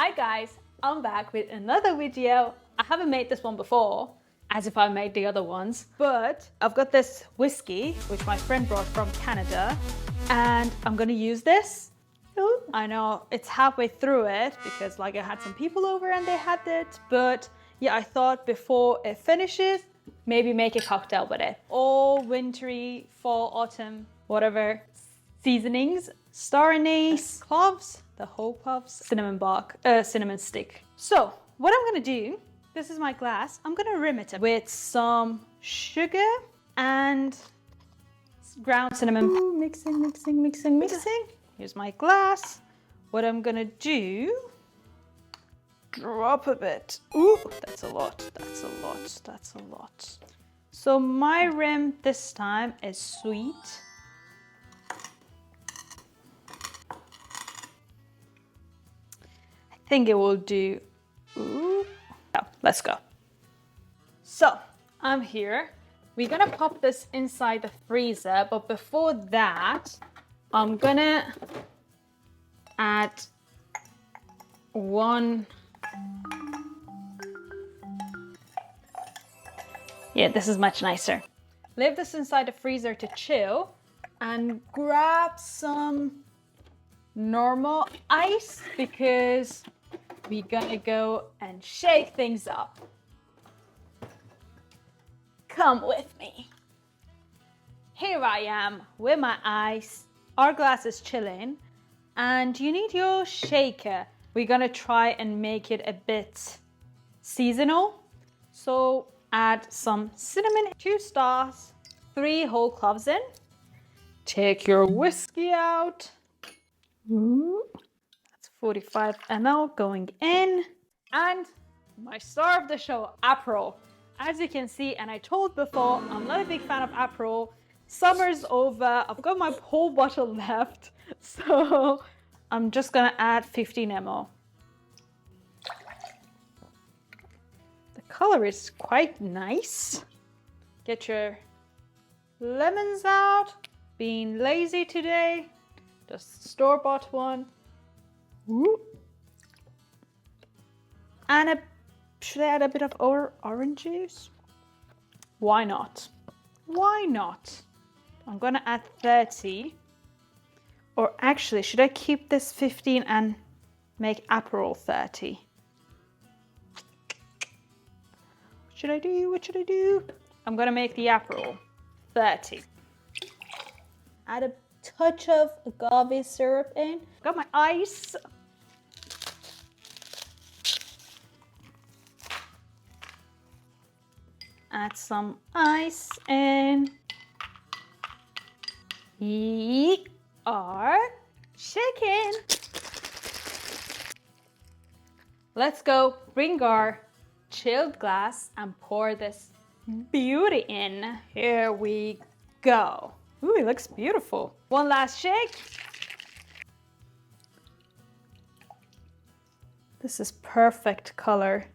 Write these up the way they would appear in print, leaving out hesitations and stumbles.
Hi guys, I'm back with another video. I haven't made this one before, as if I made the other ones, but I've got this whiskey, which my friend brought from Canada, and I'm gonna use this. Ooh, I know it's halfway through it because like I had some people over and they had it, but yeah, I thought before it finishes, maybe make a cocktail with it. All wintry, fall, autumn, whatever seasonings, star anise, cloves, the whole cloves, cinnamon bark, cinnamon stick. So what I'm gonna do, this is my glass, I'm gonna rim it with some sugar and ground cinnamon. Ooh, mixing. Here's my glass. What I'm gonna do, drop a bit. Ooh, that's a lot. So my rim this time is sweet. I think it will do. Ooh. Oh, let's go. So I'm here. We're gonna pop this inside the freezer, but before that, I'm gonna add one. Yeah, this is much nicer. Leave this inside the freezer to chill and grab some normal ice because we're gonna go and shake things up. Come with me. Here I am with my ice. Our glass is chilling and you need your shaker. We're gonna try and make it a bit seasonal. So add some cinnamon, 2 stars, 3 whole cloves in. Take your whiskey out. Ooh, that's 45 ml going in. And my star of the show, APEROL. As you can see, and I told before, I'm not a big fan of APEROL. Summer's over, I've got my whole bottle left. So I'm just gonna add 15 ml. The color is quite nice. Get your lemons out. Being lazy today. Just store-bought one. Ooh. And should I add a bit of orange juice? Why not? Why not? I'm gonna add 30. Or actually, should I keep this 15 and make APEROL 30? What should I do? I'm gonna make the APEROL 30. Add a touch of agave syrup in. Got my ice. Add some ice in. We are shaking. Let's go bring our chilled glass and pour this beauty in. Here we go. Ooh, it looks beautiful. One last shake. This is perfect color.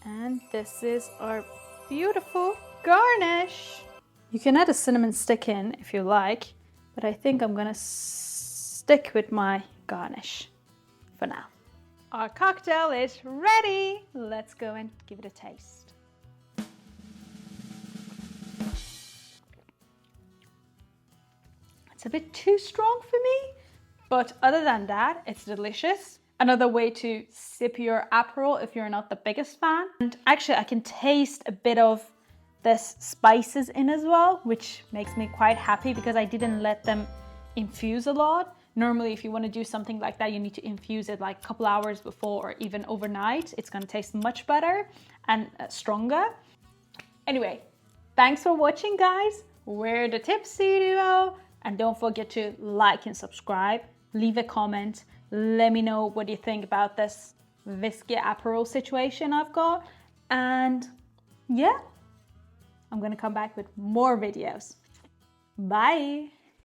And this is our beautiful garnish. You can add a cinnamon stick in if you like, but I think I'm gonna stick with my garnish for now. Our cocktail is ready. Let's go and give it a taste. It's a bit too strong for me, but other than that, it's delicious. Another way to sip your APEROL if you're not the biggest fan. And actually I can taste a bit of this spices in as well, which makes me quite happy because I didn't let them infuse a lot. Normally, if you want to do something like that, you need to infuse it like a couple hours before or even overnight. It's going to taste much better and stronger. Anyway, thanks for watching, guys. We're the Tipsy duo. And don't forget to like and subscribe. Leave a comment. Let me know what you think about this whiskey APEROL situation I've got. And yeah, I'm gonna come back with more videos. Bye.